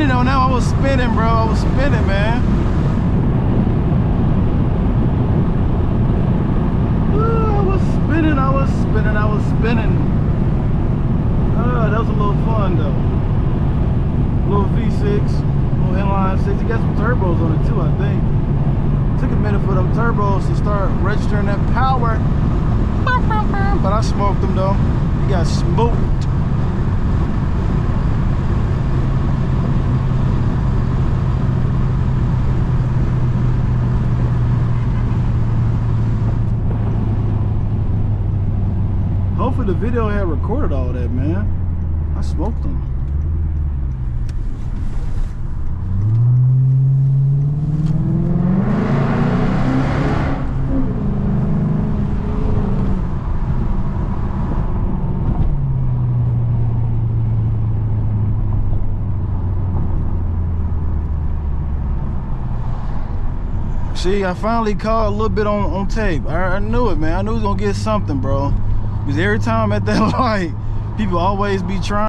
spinning on that. I was spinning, bro. I was spinning, man. Ooh, I was spinning. I was spinning. I was spinning. That was a little fun though. Little V6, little inline six. You got some turbos on it too, I think. Took a minute for them turbos to start registering that power. But I smoked them though. You got smoked. Hopefully the video had recorded all that, man. I smoked them. See, I finally caught a little bit on tape. I knew it, man. I knew it was gonna get something, bro. Because every time at that light, people always be trying.